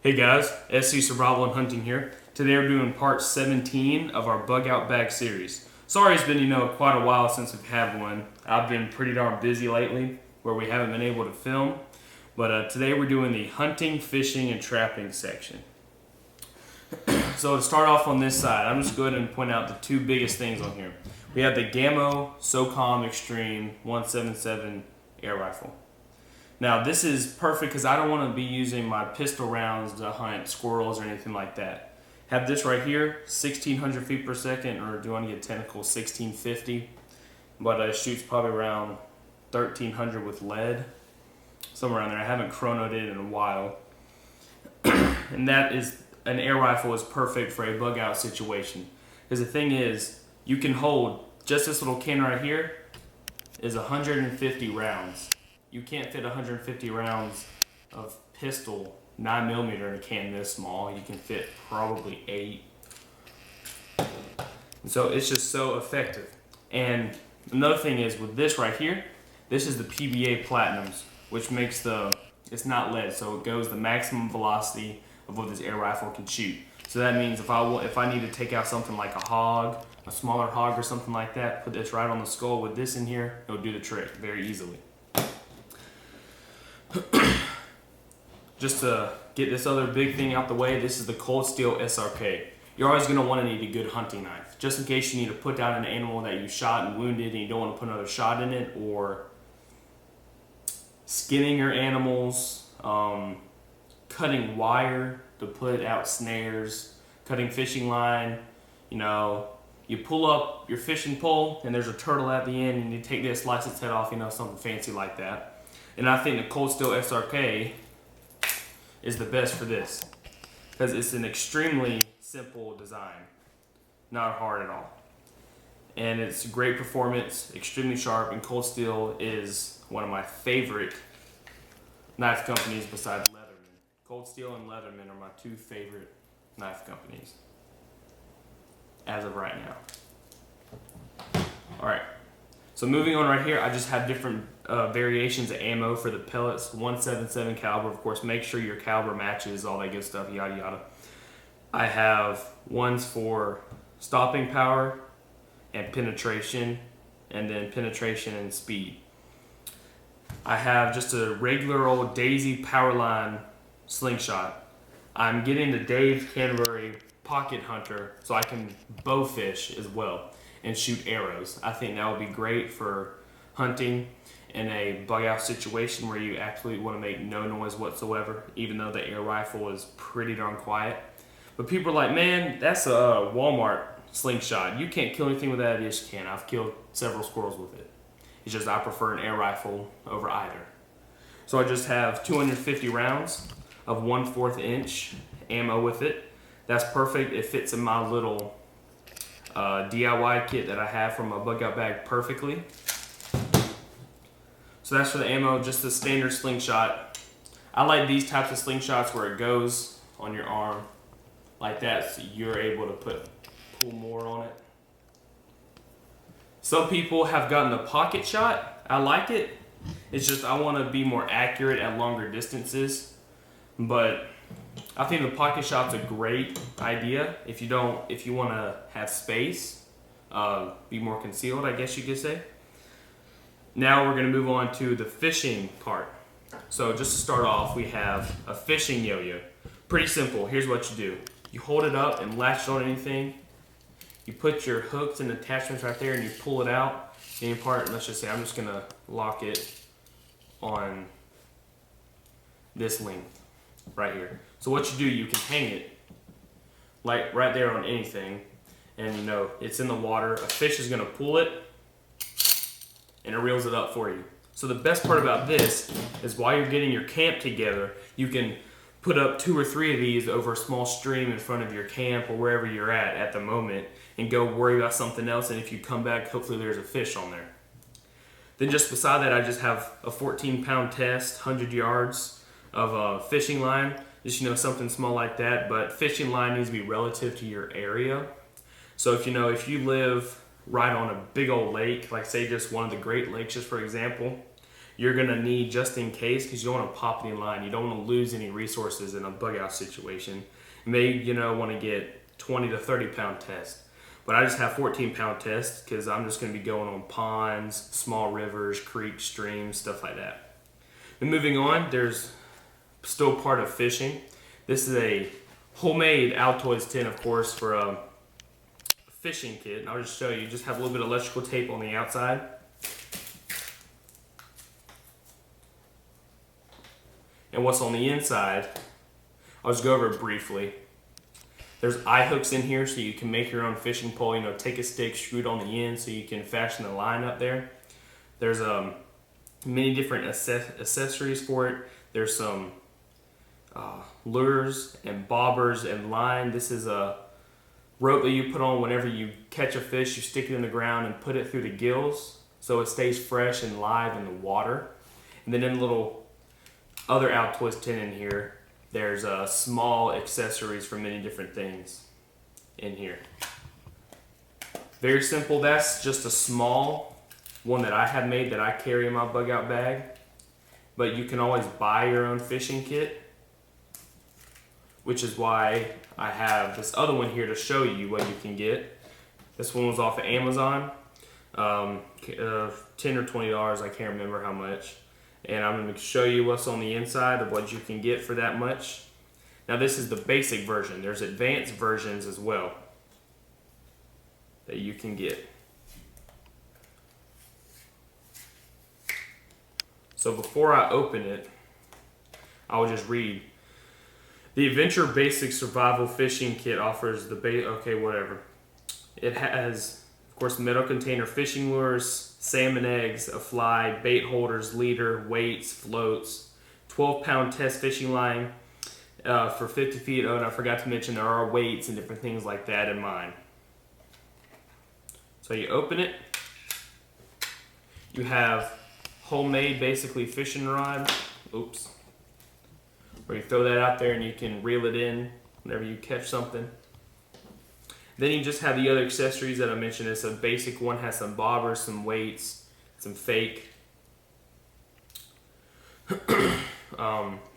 Hey guys, SCSurvival and Hunting here. Today we're doing part 17 of our Bug Out Bag series. Sorry it's been, quite a while since we've had one. I've been pretty darn busy lately where we haven't been able to film. But today we're doing the hunting, fishing, and trapping section. So to start off on this side, I'm just going to point out the two biggest things on here. We have the Gammo SOCOM Extreme 177 air rifle. Now this is perfect because I don't want to be using my pistol rounds to hunt squirrels or anything like that. Have this right here, 1600 feet per second, or do you want to get technical, 1650. But it shoots probably around 1300 with lead, somewhere around there. I haven't chronoed it in a while. And that is, an air rifle is perfect for a bug out situation. Because the thing is, you can hold, just this little can right here is 150 rounds. You can't fit 150 rounds of pistol 9mm in a can this small. You can fit probably 8. So it's just so effective. And another thing is with this right here, this is the PBA Platinums, which makes it's not lead, so it goes the maximum velocity of what this air rifle can shoot. So that means if I need to take out something like a hog, a smaller hog or something like that, put this right on the skull with this in here, it'll do the trick very easily. Just to get this other big thing out the way, this is the cold steel SRK. You're always going to want to need a good hunting knife, just in case you need to put down an animal that you shot and wounded and you don't want to put another shot in it, or skinning your animals, cutting wire to put out snares, cutting fishing line. You pull up your fishing pole and there's a turtle at the end and you take this, slice its head off, something fancy like that. And I think the cold steel SRK is the best for this because it's an extremely simple design, not hard at all. And it's great performance, extremely sharp, and Cold Steel is one of my favorite knife companies besides Leatherman. Cold Steel and Leatherman are my two favorite knife companies as of right now. Alright, so moving on right here, I just have different variations of ammo for the pellets. 177 caliber, of course, make sure your caliber matches, all that good stuff, yada yada. I have ones for stopping power and penetration, and then penetration and speed. I have just a regular old Daisy Powerline slingshot. I'm getting the Dave Canterbury Pocket Hunter so I can bow fish as well and shoot arrows. I think that would be great for hunting in a bug out situation where you absolutely want to make no noise whatsoever, even though the air rifle is pretty darn quiet. But people are like, man, that's a Walmart slingshot. You can't kill anything with that. Yes, you can. I've killed several squirrels with it. It's just I prefer an air rifle over either. So I just have 250 rounds of 1/4 inch ammo with it. That's perfect. It fits in my little DIY kit that I have from a bug out bag perfectly. So that's for the ammo, just the standard slingshot. I like these types of slingshots where it goes on your arm like that, so you're able to pull more on it. Some people have gotten the pocket shot. I like it. It's just I want to be more accurate at longer distances. But I think the pocket shot's a great idea if you want to have space, be more concealed, I guess you could say. Now we're going to move on to the fishing part. So just to start off, we have a fishing yo-yo. Pretty simple. Here's what you do. You hold it up and latch it on anything. You put your hooks and attachments right there and you pull it out. Any part, let's just say I'm just going to lock it on this length right here. So what you do, you can hang it like right there on anything, and it's in the water. A fish is going to pull it and it reels it up for you. So the best part about this is while you're getting your camp together, you can put up 2 or 3 of these over a small stream in front of your camp or wherever you're at the moment and go worry about something else, and if you come back, hopefully there's a fish on there. Then just beside that, I just have a 14-pound test, 100 yards of fishing line, just something small like that, but fishing line needs to be relative to your area. So if you live right on a big old lake, like say just one of the Great Lakes, just for example, you're gonna need just in case, because you don't want to pop any line. You don't want to lose any resources in a bug out situation. You may, want to get 20 to 30 pound test. But I just have 14 pound test because I'm just going to be going on ponds, small rivers, creeks, streams, stuff like that. And moving on, there's still part of fishing. This is a homemade Altoids tin, of course, for a fishing kit. And I'll just show you. Just have a little bit of electrical tape on the outside. And what's on the inside, I'll just go over it briefly. There's eye hooks in here so you can make your own fishing pole. Take a stick, screw it on the end so you can fashion the line up there. There's many different accessories for it. There's some lures and bobbers and line. This is a rope that you put on whenever you catch a fish. You stick it in the ground and put it through the gills so it stays fresh and live in the water. And then in a little other Altoids tin in here, there's small accessories for many different things in here. Very simple. That's just a small one that I have made that I carry in my bug out bag. But you can always buy your own fishing kit, which is why I have this other one here to show you what you can get. This one was off of Amazon, $10 or $20, I can't remember how much. And I'm going to show you what's on the inside of what you can get for that much. Now this is the basic version. There's advanced versions as well that you can get. So before I open it, I will just read. The Adventure Basic Survival Fishing Kit offers the It has, of course, metal container fishing lures, salmon eggs, a fly, bait holders, leader, weights, floats, 12-pound test fishing line for 50 feet. Oh, and I forgot to mention there are weights and different things like that in mine. So you open it. You have homemade, basically, fishing rod. Oops. Where you throw that out there and you can reel it in whenever you catch something. Then you just have the other accessories that I mentioned. It's a basic one, has some bobbers, some weights, some fake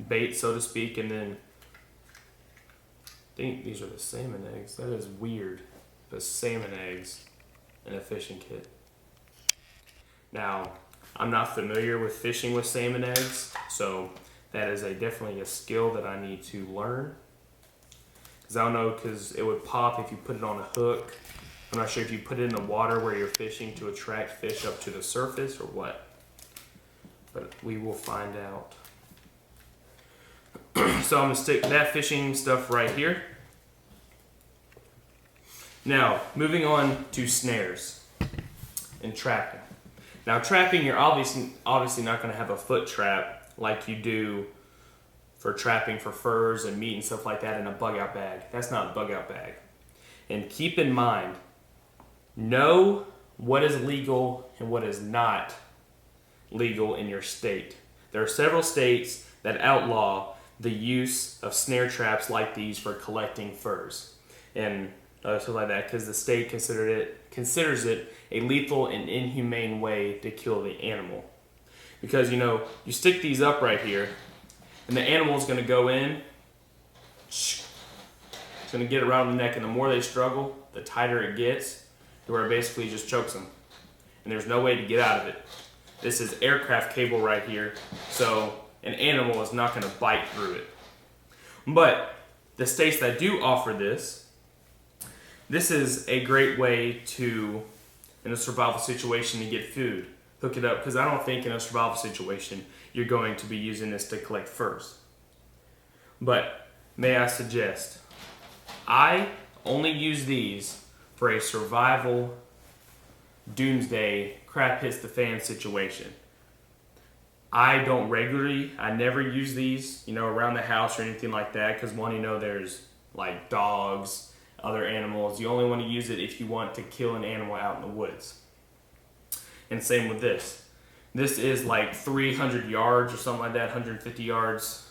bait, so to speak, and then I think these are the salmon eggs. That is weird. The salmon eggs in a fishing kit. Now, I'm not familiar with fishing with salmon eggs, so that is definitely a skill that I need to learn. Because I don't know, because it would pop if you put it on a hook. I'm not sure if you put it in the water where you're fishing to attract fish up to the surface or what. But we will find out. So I'm going to stick that fishing stuff right here. Now, moving on to snares and trapping. Now, trapping, you're obviously not going to have a foot trap like you do for trapping for furs and meat and stuff like that in a bug out bag. That's not a bug out bag. And keep in mind, know what is legal and what is not legal in your state. There are several states that outlaw the use of snare traps like these for collecting furs and stuff like that, because the state considers it a lethal and inhumane way to kill the animal. Because you stick these up right here, and the animal is going to go in, it's going to get around the neck, and the more they struggle, the tighter it gets, to where it basically just chokes them. And there's no way to get out of it. This is aircraft cable right here, so an animal is not going to bite through it. But the states that do offer this is a great way to, in a survival situation, to get food. Hook it up, because I don't think in a survival situation you're going to be using this to collect furs. But may I suggest, I only use these for a survival doomsday crap hits the fan situation. I never use these, around the house or anything like that, because one, there's like dogs, other animals. You only want to use it if you want to kill an animal out in the woods. And same with this. This is like 300 yards or something like that, 150 yards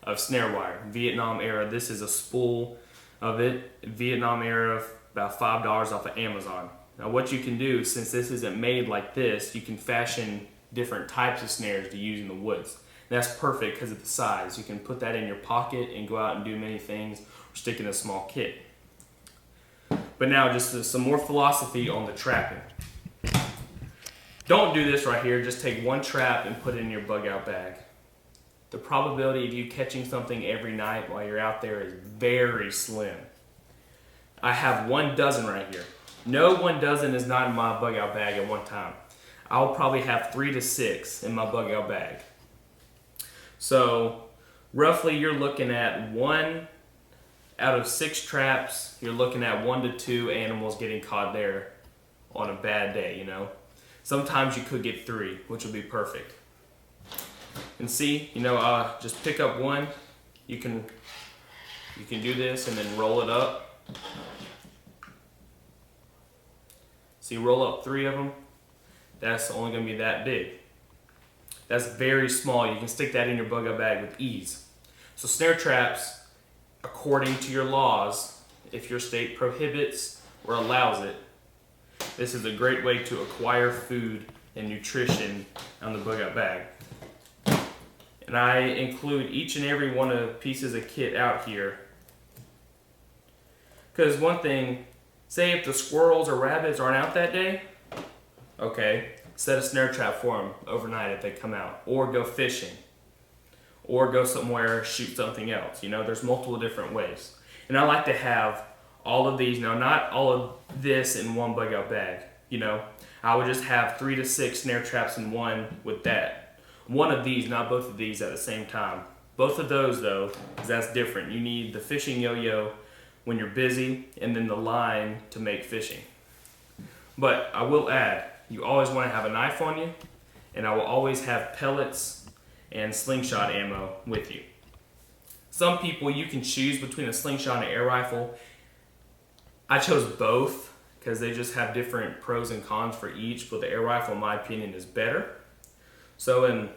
of snare wire. Vietnam era. This is a spool of it. Vietnam era, about $5 off of Amazon. Now what you can do, since this isn't made like this, you can fashion different types of snares to use in the woods. And that's perfect because of the size. You can put that in your pocket and go out and do many things, or stick in a small kit. But now just some more philosophy on the trapping. Don't do this right here. Just take one trap and put it in your bug out bag. The probability of you catching something every night while you're out there is very slim. I have 1 dozen right here. No 1 dozen is not in my bug out bag at one time. I'll probably have 3 to 6 in my bug out bag. So roughly you're looking at 1 out of 6 traps, you're looking at 1 to 2 animals getting caught there on a bad day, you know. Sometimes you could get 3, which would be perfect. And see, you know, just pick up 1. You can do this and then roll it up. See, roll up 3 of them. That's only going to be that big. That's very small. You can stick that in your bug out bag with ease. So snare traps, according to your laws, if your state prohibits or allows it, this is a great way to acquire food and nutrition on the bug out bag. And I include each and every one of the pieces of kit out here. Because one thing, say if the squirrels or rabbits aren't out that day, okay, set a snare trap for them overnight if they come out. Or go fishing. Or go somewhere, shoot something else. You know, there's multiple different ways. And I like to have all of these, now not all of this in one bug out bag. You know, I would just have 3 to 6 snare traps in one with that. One of these, not both of these at the same time. Both of those though, because that's different. You need the fishing yo-yo when you're busy, and then the line to make fishing. But I will add, you always want to have a knife on you, and I will always have pellets and slingshot ammo with you. Some people, you can choose between a slingshot and an air rifle. I chose both because they just have different pros and cons for each, but the air rifle, in my opinion, is better. So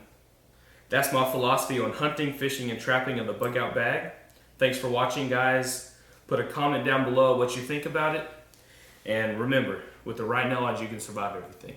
that's my philosophy on hunting, fishing, and trapping in the bug out bag. Thanks for watching, guys. Put a comment down below what you think about it. And remember, with the right knowledge, you can survive everything.